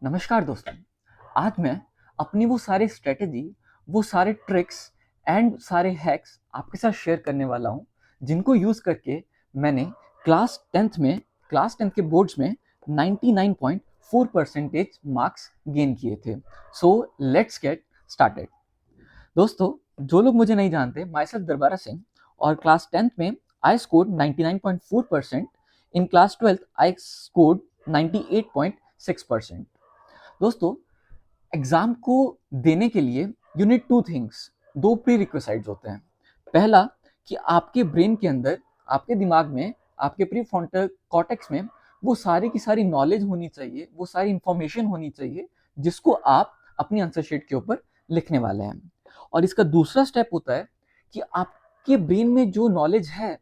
नमस्कार दोस्तों। आज मैं अपनी वो सारे स्ट्रेटेजी, वो सारे ट्रिक्स एंड सारे हैक्स आपके साथ शेयर करने वाला हूँ, जिनको यूज़ करके मैंने क्लास टेंथ के बोर्ड्स में 99.4% मार्क्स गेन किए थे। सो लेट्स गेट स्टार्टेड। दोस्तों, जो लोग मुझे नहीं जानते, माई सेल्फ दरबारा सिंह, और क्लास टेंथ में I scored 99.4%। In class twelfth I scored 98.6%। दोस्तों, एग्जाम को देने के लिए यू नीड टू थिंग्स, दो प्री रिक्विसाइट्स होते हैं। पहला, कि आपके ब्रेन के अंदर, आपके दिमाग में, आपके प्री फ्रंटल कॉर्टेक्स में वो सारी की सारी नॉलेज होनी चाहिए, वो सारी इंफॉर्मेशन होनी चाहिए जिसको आप अपनी आंसर शीट के ऊपर लिखने वाले हैं। और इसका दूसरा स्टेप होता है कि आपके ब्रेन में जो नॉलेज है,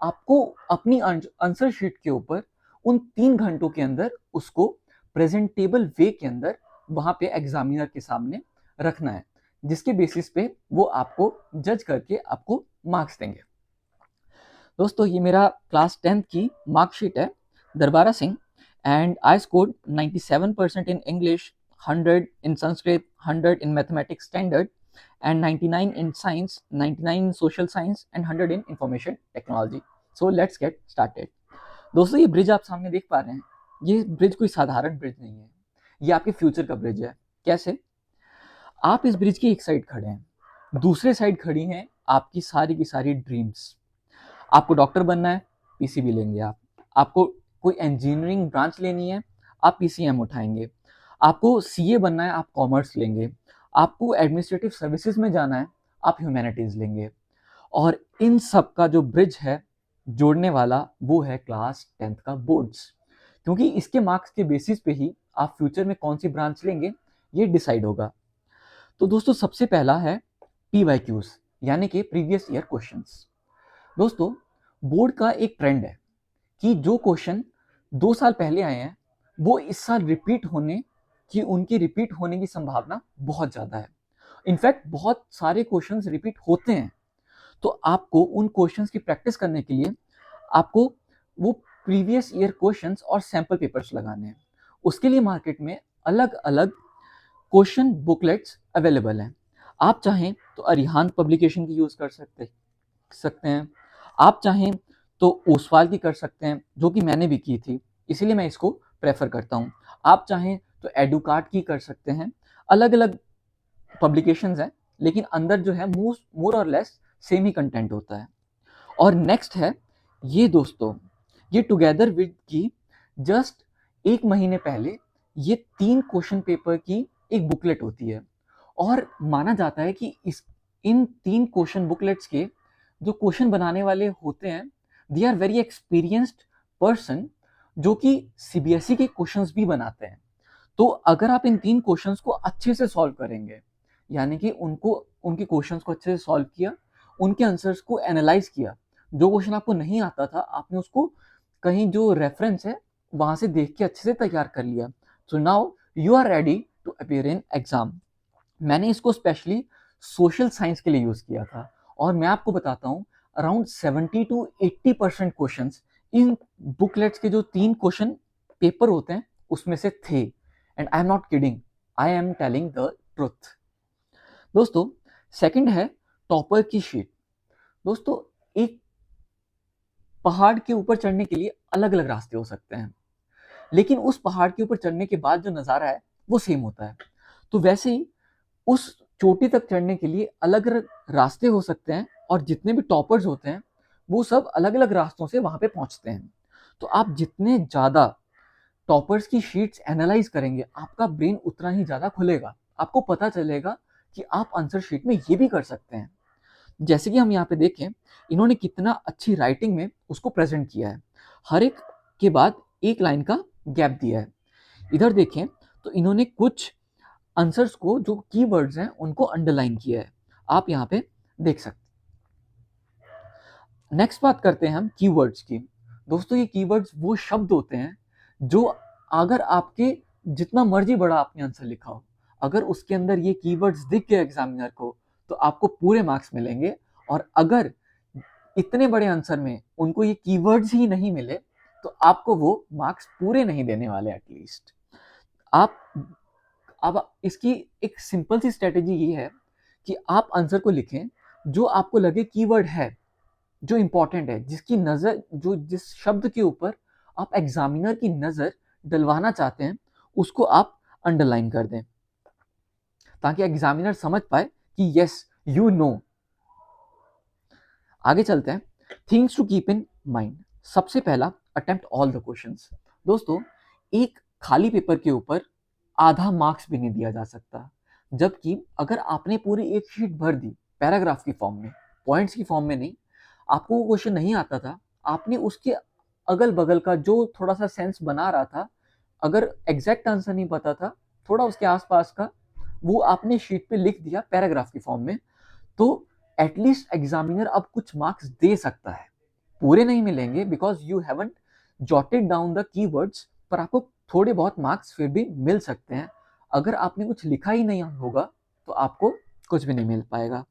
आपको अपनी आंसर शीट के ऊपर उन 3 घंटों के अंदर उसको प्रेजेंटेबल वे के अंदर वहां पे एग्जामिनर के सामने रखना है, जिसके बेसिस पे वो आपको जज करके आपको मार्क्स देंगे। दोस्तों, ये मेरा क्लास 10th की मार्कशीट है, Darbara Singh, and I scored 97% in English, 100 in Sanskrit, 100 in mathematics standard, and 99 in science, 99 in social science, and 100 in information technology. So let's get started. दोस्तों, ये ब्रिज आप सामने देख पा रहे हैं, ये ब्रिज कोई साधारण ब्रिज नहीं है, ये आपके फ्यूचर का ब्रिज है। कैसे? आप इस ब्रिज की एक साइड खड़े हैं, दूसरे साइड खड़ी हैं आपकी सारी की सारी ड्रीम्स। आपको डॉक्टर बनना है, पीसीबी लेंगे आप। आपको कोई इंजीनियरिंग ब्रांच लेनी है, आप पीसीएम उठाएंगे। आपको सीए बनना है, आप कॉमर्स लेंगे। आपको एडमिनिस्ट्रेटिव सर्विसेज में जाना है, आप ह्यूमैनिटीज लेंगे। और इन सब का जो ब्रिज है जोड़ने वाला, वो है क्लास 10th का बोर्ड्स, क्योंकि इसके मार्क्स के बेसिस पे ही आप फ्यूचर में कौन सी ब्रांच लेंगे ये डिसाइड होगा। तो दोस्तों, सबसे पहला है PYQs, यानी कि प्रीवियस ईयर क्वेश्चंस। दोस्तों, बोर्ड का एक ट्रेंड है कि जो क्वेश्चन 2 साल पहले आए हैं, वो इस साल उनकी रिपीट होने की संभावना बहुत ज्यादा है। इनफैक्ट बहुत सारे क्वेश्चंस रिपीट होते हैं। तो आपको उन क्वेश्चंस की प्रैक्टिस करने के लिए आपको वो प्रीवियस ईयर क्वेश्चंस और सैंपल पेपर्स लगाने हैं। उसके लिए मार्केट में अलग अलग क्वेश्चन बुकलेट्स अवेलेबल हैं। आप चाहें तो अरिहान पब्लिकेशन की यूज कर सकते हैं। आप चाहें तो ओसवाल की कर सकते हैं, जो कि मैंने भी की थी, इसीलिए मैं इसको प्रेफर करता हूँ। आप चाहें तो एडुकार्ट की कर सकते हैं। अलग अलग पब्लिकेशंस हैं, लेकिन अंदर जो है मोर और लेस सेम ही कंटेंट होता है। और नेक्स्ट है ये दोस्तों, ये टुगेदर विद की जस्ट 1 महीने पहले ये 3 क्वेश्चन पेपर की एक बुकलेट होती है। और माना जाता है कि इन 3 क्वेश्चन बुकलेट्स के जो क्वेश्चन बनाने वाले होते हैं, they are very experienced person, जो कि सीबीएसई के क्वेश्चंस भी बनाते हैं। तो अगर आप इन 3 क्वेश्चंस को अच्छे से सॉल्व करेंगे, यानी कि उनके क्वेश्चंस को अच्छे से सॉल्व किया, उनके आंसर्स को एनालाइज किया, जो क्वेश्चन आपको नहीं आता था आपने उसको कहीं जो रेफरेंस है वहां से देख के अच्छे से तैयार कर लिया। So now you are ready to appear in exam. मैंने इसको स्पेशली सोशल साइंस के लिए यूज किया था, और मैं आपको बताता हूँ around 70 to 80% question in booklets के जो 3 क्वेश्चन पेपर होते हैं उसमें से थे। And I am not kidding, I am telling the truth. दोस्तों, सेकंड है टॉपर की शीट। दोस्तों, एक पहाड़ के ऊपर चढ़ने के लिए अलग अलग रास्ते हो सकते हैं, लेकिन उस पहाड़ के ऊपर चढ़ने के बाद जो नजारा है वो सेम होता है। तो वैसे ही उस चोटी तक चढ़ने के लिए अलग अलग रास्ते हो सकते हैं, और जितने भी टॉपर्स होते हैं वो सब अलग अलग रास्तों से वहां पे पहुंचते हैं। तो आप जितने ज्यादा टॉपर्स की शीट्स एनालाइज करेंगे, आपका ब्रेन उतना ही ज्यादा खुलेगा। आपको पता चलेगा कि आप आंसर शीट में ये भी कर सकते हैं। जैसे कि हम यहाँ पे देखें, इन्होंने कितना अच्छी राइटिंग में उसको प्रेजेंट किया है। हर एक के बाद एक लाइन का गैप दिया है। इधर देखें तो इन्होंने कुछ आंसर्स को, जो कीवर्ड्स हैं, उनको अंडरलाइन किया है, आप यहाँ पे देख सकते हैं। नेक्स्ट बात करते हैं हम कीवर्ड्स की। दोस्तों, ये कीवर्ड्स वो शब्द होते हैं जो अगर आपके जितना मर्जी बड़ा आपने आंसर लिखा हो, अगर उसके अंदर ये कीवर्ड्स दिख गए एग्जामिनर को, तो आपको पूरे मार्क्स मिलेंगे। और अगर इतने बड़े आंसर में उनको ये कीवर्ड्स ही नहीं मिले, तो आपको वो मार्क्स पूरे नहीं देने वाले एटलीस्ट। आप अब इसकी एक सिंपल सी स्ट्रेटेजी ये है कि आप आंसर को लिखें जो आपको लगे कीवर्ड है, जो इंपॉर्टेंट है, जिसकी नजर, जो जिस शब्द के ऊपर आप एग्जामिनर की नजर डलवाना चाहते हैं, उसको आप अंडरलाइन कर दें, ताकि एग्जामिनर समझ पाए कि यस यू नो। आगे चलते हैं। Things to keep in mind. सबसे पहला, अटेम्प्ट ऑल द क्वेश्चंस। दोस्तों, एक खाली पेपर के ऊपर आधा मार्क्स भी नहीं दिया जा सकता, जबकि अगर आपने पूरी एक शीट भर दी पैराग्राफ की फॉर्म में, पॉइंट्स की फॉर्म में नहीं, आपको वो क्वेश्चन नहीं आता था, आपने उसके अगल बगल का जो थोड़ा सा सेंस बना रहा था, अगर एग्जैक्ट आंसर नहीं पता था, थोड़ा उसके आसपास का, वो आपने शीट पे लिख दिया पैराग्राफ की फॉर्म में, तो एटलीस्ट एग्जामिनर अब कुछ मार्क्स दे सकता है। पूरे नहीं मिलेंगे because you haven't jotted down the keywords, पर आपको थोड़े बहुत मार्क्स फिर भी मिल सकते हैं। अगर आपने कुछ लिखा ही नहीं होगा तो आपको कुछ भी नहीं मिल पाएगा।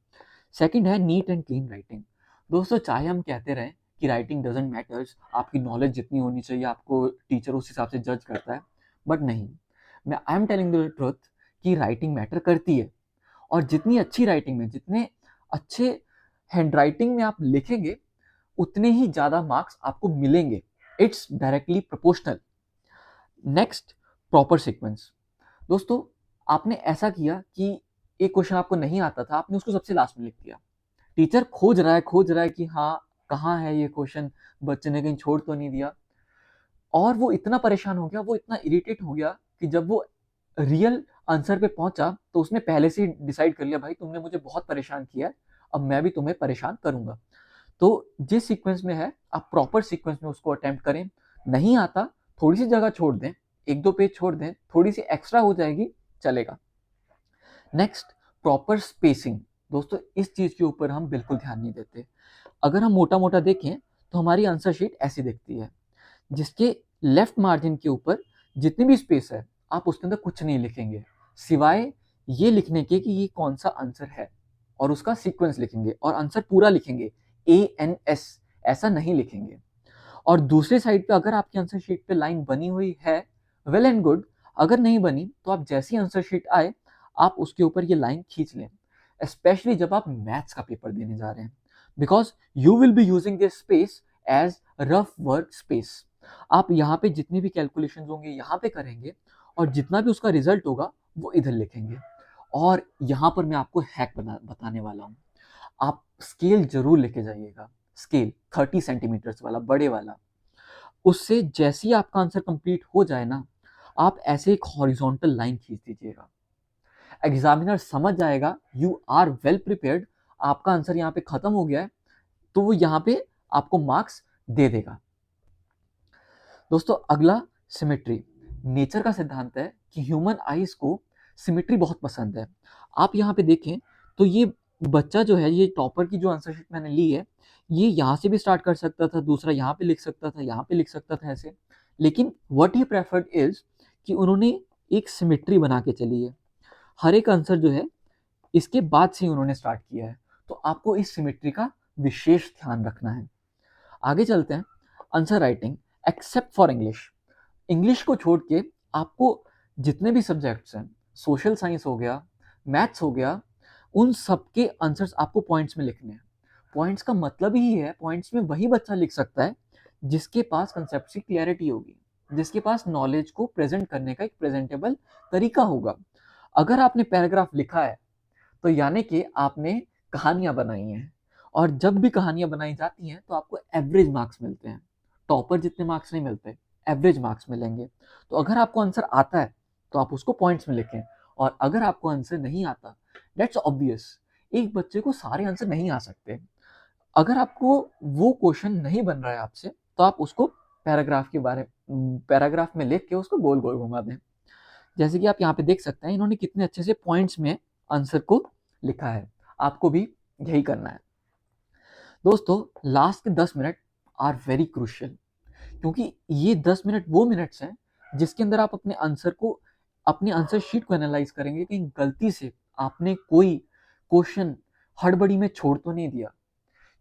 सेकंड है नीट एंड क्लीन राइटिंग। दोस्तों, चाहे हम कहते रहें कि राइटिंग डजंट मैटर्स, आपकी नॉलेज जितनी होनी चाहिए आपको टीचर उस हिसाब से जज करता है, बट नहीं, मैं I am telling the truth कि राइटिंग मैटर करती है। और जितनी अच्छी राइटिंग में, जितने अच्छे हैंड राइटिंग में आप लिखेंगे, उतने ही ज़्यादा मार्क्स आपको मिलेंगे। It's directly proportional. Next, proper sequence. दोस्तों, आपने ऐसा किया कि एक क्वेश्चन आपको नहीं आता था, आपने उसको सबसे लास्ट में लिख दिया। टीचर खोज रहा है कि हाँ कहाँ है ये क्वेश्चन, बच्चे ने कहीं छोड़ तो नहीं दिया। और वो इतना परेशान हो गया, वो इतना इरिटेट हो गया कि जब वो रियल आंसर पे पहुंचा तो उसने पहले से डिसाइड कर लिया, भाई तुमने मुझे बहुत परेशान किया है, अब मैं भी तुम्हें परेशान करूंगा। तो जिस सीक्वेंस में है, आप प्रॉपर सीक्वेंस में उसको अटेम्प्ट करें। नहीं आता, थोड़ी सी जगह छोड़ दें, एक दो पेज छोड़ दें, थोड़ी सी एक्स्ट्रा हो जाएगी, चलेगा। Next, proper spacing. दोस्तों, इस चीज के ऊपर हम बिल्कुल ध्यान नहीं देते। अगर हम मोटा मोटा देखें तो हमारी आंसर शीट ऐसी दिखती है, जिसके लेफ्ट मार्जिन के ऊपर जितनी भी स्पेस है, आप उसके अंदर कुछ नहीं लिखेंगे सिवाय ये लिखने के कि ये कौन सा आंसर है, और उसका सीक्वेंस लिखेंगे और आंसर पूरा लिखेंगे, ANS ऐसा नहीं लिखेंगे। और दूसरे साइड पे अगर आपकी आंसर शीट पे लाइन बनी हुई है, वेल एंड गुड। अगर नहीं बनी तो आप जैसी आंसर शीट आए, आप उसके ऊपर ये लाइन खींच लें, स्पेशली जब आप मैथ्स का पेपर देने जा रहे हैं, because you will be using this space as rough work space. आप यहाँ पे जितनी भी कैलकुलेशन होंगे यहाँ पे करेंगे, और जितना भी उसका रिजल्ट होगा वो इधर लिखेंगे। और यहाँ पर मैं आपको हैक बताने वाला हूँ। आप स्केल जरूर लेके जाइएगा, स्केल 30 सेंटीमीटर्स वाला, बड़े वाला। उससे जैसे ही आपका आंसर कंप्लीट हो जाए ना, आप ऐसे एक हॉरिजॉन्टल लाइन खींच दीजिएगा। एग्जामिनर समझ जाएगा यू आर वेल प्रिपेयर्ड, आपका आंसर यहाँ पे खत्म हो गया है, तो वो यहाँ पे आपको मार्क्स दे देगा। दोस्तों, अगला, सिमेट्री। नेचर का सिद्धांत है कि ह्यूमन आईज को सिमेट्री बहुत पसंद है। आप यहाँ पे देखें तो ये बच्चा जो है, ये टॉपर की जो आंसर शीट मैंने ली है, ये यहाँ से भी स्टार्ट कर सकता था, दूसरा यहाँ पे लिख सकता था, यहाँ पे लिख सकता था, ऐसे। लेकिन व्हाट ही प्रेफर्ड इज कि उन्होंने एक सिमेट्री बना के चली है। हर एक आंसर जो है इसके बाद से उन्होंने स्टार्ट किया है, तो आपको इस सिमेट्री का विशेष ध्यान रखना है। आगे चलते हैं। Answer writing, except for English. English को छोड़ के आपको जितने भी सब्जेक्ट्स हैं, सोशल साइंस हो गया, मैथ्स हो गया, उन सब के आंसर्स आपको पॉइंट्स में लिखने हैं। पॉइंट्स का मतलब ही है, पॉइंट्स में वही बच्चा लिख सकता है जिसके पास कंसेप्ट की क्लैरिटी होगी, जिसके पास नॉलेज को प्रेजेंट करने का एक प्रेजेंटेबल तरीका होगा। अगर आपने पैराग्राफ लिखा है तो यानी कि आपने कहानियां बनाई हैं, और जब भी कहानियां बनाई जाती हैं तो आपको एवरेज मार्क्स मिलते हैं। टॉपर जितने मार्क्स नहीं मिलते, एवरेज मार्क्स मिलेंगे। तो अगर आपको आंसर आता है तो आप उसको पॉइंट्स में लिखें, और अगर आपको आंसर नहीं आता, दैट्स ऑब्वियस, एक बच्चे को सारे आंसर नहीं आ सकते। अगर आपको वो क्वेश्चन नहीं बन रहा है आपसे, तो आप उसको पैराग्राफ में लिख के उसको गोल गोल घुमा दें। जैसे कि आप यहाँ पे देख सकते हैं, इन्होंने कितने अच्छे से पॉइंट्स में आंसर को लिखा है। आपको भी यही करना है। दोस्तों, लास्ट के 10 मिनट आर वेरी क्रूशियल, क्योंकि ये 10 मिनट वो मिनट्स हैं जिसके अंदर आप अपने आंसर को, अपने आंसर शीट को एनालाइज करेंगे कि गलती से आपने कोई क्वेश्चन हड़बड़ी में छोड़ तो नहीं दिया।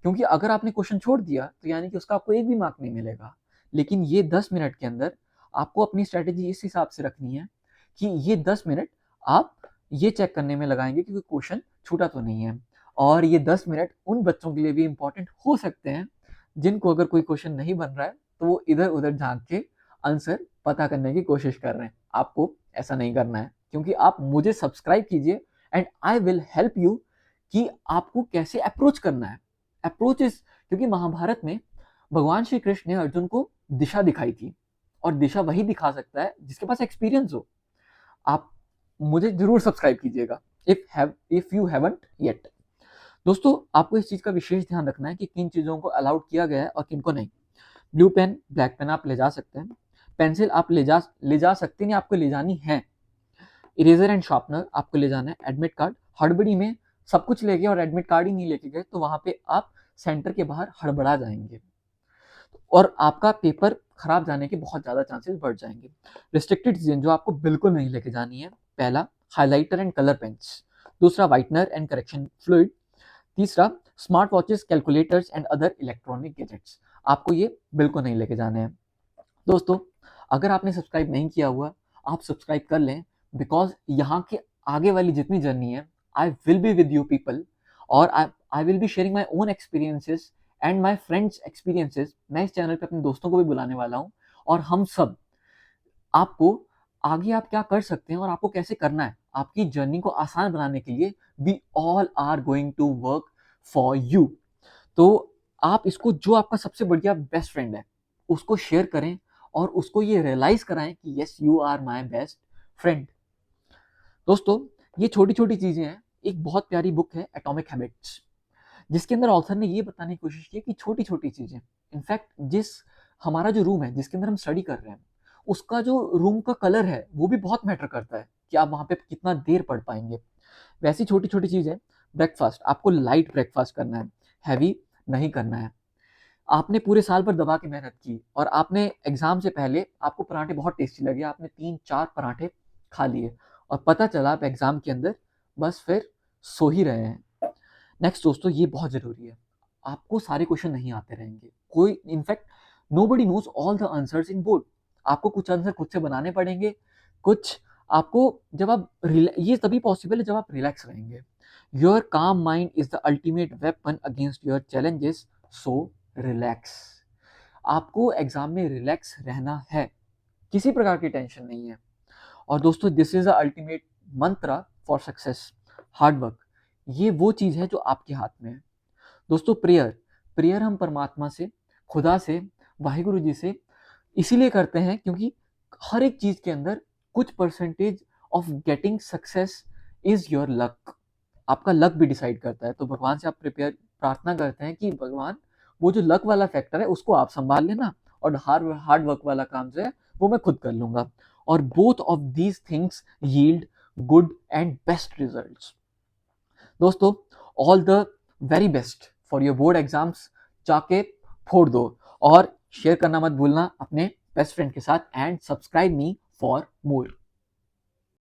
क्योंकि अगर आपने क्वेश्चन छोड़ दिया तो यानी कि उसका आपको एक भी मार्क नहीं मिलेगा। लेकिन ये 10 मिनट के अंदर आपको अपनी स्ट्रेटेजी इस हिसाब से रखनी है कि ये 10 मिनट आप ये चेक करने में लगाएंगे कि कोई क्वेश्चन छूटा तो नहीं है। और ये 10 मिनट उन बच्चों के लिए भी इम्पोर्टेंट हो सकते हैं जिनको अगर कोई क्वेश्चन नहीं बन रहा है तो वो इधर उधर झांक के आंसर पता करने की कोशिश कर रहे हैं। आपको ऐसा नहीं करना है, क्योंकि आप मुझे सब्सक्राइब कीजिए and I will help you कि आपको कैसे अप्रोच करना है। अप्रोच इज, क्योंकि महाभारत में भगवान श्री कृष्ण ने अर्जुन को दिशा दिखाई थी, और दिशा वही दिखा सकता है जिसके पास एक्सपीरियंस हो। आप मुझे जरूर सब्सक्राइब कीजिएगा इफ यू हैवंट येट। दोस्तों, आपको इस चीज का विशेष ध्यान रखना है कि किन चीजों को अलाउड किया गया है और किन को नहीं। ब्लू पेन, ब्लैक पेन आप ले जा सकते हैं। पेंसिल आप ले जा सकते नहीं, आपको ले जानी है। इरेजर एंड शार्पनर आपको ले जाना है। एडमिट कार्ड, हड़बड़ी में सब कुछ ले गए और एडमिट कार्ड ही नहीं लेके गए तो वहां पे आप सेंटर के बाहर हड़बड़ा जाएंगे और आपका पेपर खराब जाने के बहुत ज़्यादा चांसेस बढ़ जाएंगे। रिस्ट्रिक्टेड चीज़ें जो आपको बिल्कुल नहीं लेके जानी है, पहला हाइलाइटर एंड कलर पेन्स, दूसरा वाइटनर एंड करेक्शन फ्लूइड, तीसरा smart watches, calculators and other electronic gadgets, आपको ये बिल्कुल नहीं लेके जाने हैं। दोस्तों, अगर आपने सब्सक्राइब नहीं किया हुआ, आप सब्सक्राइब कर लें, बिकॉज यहाँ के आगे वाली जितनी जर्नी है, I will be with you people, और I will be sharing my own experiences and my friends experiences. मैं इस चैनल पे अपने दोस्तों को भी बुलाने वाला हूँ, और हम सब आपको आगे आप क्या कर सकते हैं और आपको कैसे करना है, आपकी जर्नी को आसान बनाने के लिए we all are going to work for you. तो आप इसको, जो आपका सबसे बढ़िया बेस्ट फ्रेंड है, उसको शेयर करें और उसको ये रियलाइज कराएं कि yes, you are my best friend. दोस्तों, ये छोटी छोटी चीजें हैं। एक बहुत प्यारी बुक है एटॉमिक हैबिट्स, जिसके अंदर ऑथर ने ये बताने की कोशिश की कि छोटी छोटी चीजें, इनफैक्ट हमारा जो रूम है जिसके अंदर हम स्टडी कर रहे हैं, उसका जो रूम का कलर है वो भी बहुत मैटर करता है कि आप वहां पे कितना देर पढ़ पाएंगे। वैसी छोटी छोटी चीजें। ब्रेकफास्ट, आपको लाइट ब्रेकफास्ट करना है, हैवी नहीं करना है। आपने पूरे साल भर दबा के मेहनत की और आपने एग्जाम से पहले, आपको पराठे बहुत टेस्टी लगे, आपने 3-4 पराठे खा लिए और पता चला आप एग्जाम के अंदर बस फिर सो ही रहे हैं। नेक्स्ट दोस्तों, ये बहुत जरूरी है, आपको सारे क्वेश्चन नहीं आते रहेंगे। कोई, in fact nobody knows all the answers in board. आपको कुछ आंसर खुद से बनाने पड़ेंगे, कुछ आपको, जब आप ये तभी पॉसिबल है जब आप रिलैक्स रहेंगे। योर काम mind is the ultimate weapon against your challenges, so relax. आपको एग्जाम में रिलैक्स रहना है, किसी प्रकार की टेंशन नहीं है। और दोस्तों, दिस इज द अल्टीमेट मंत्र फॉर सक्सेस, हार्ड वर्क। ये वो चीज है जो आपके हाथ में है। दोस्तों, प्रेयर हम परमात्मा से, खुदा से, वाहिगुरु जी से इसीलिए करते हैं क्योंकि हर एक चीज के अंदर कुछ percentage of getting success is your luck. आपका लक भी डिसाइड करता है। तो भगवान से आप प्रार्थना करते हैं कि भगवान, वो जो लक वाला फैक्टर है उसको आप संभाल लेना, और हार्ड वर्क वाला काम जो है वो मैं खुद कर लूंगा। और both of these things yield good and best results. दोस्तों, all the very best for your board exams. जाके फोड़ दो, और शेयर करना मत भूलना अपने बेस्ट फ्रेंड के साथ, and subscribe me for more.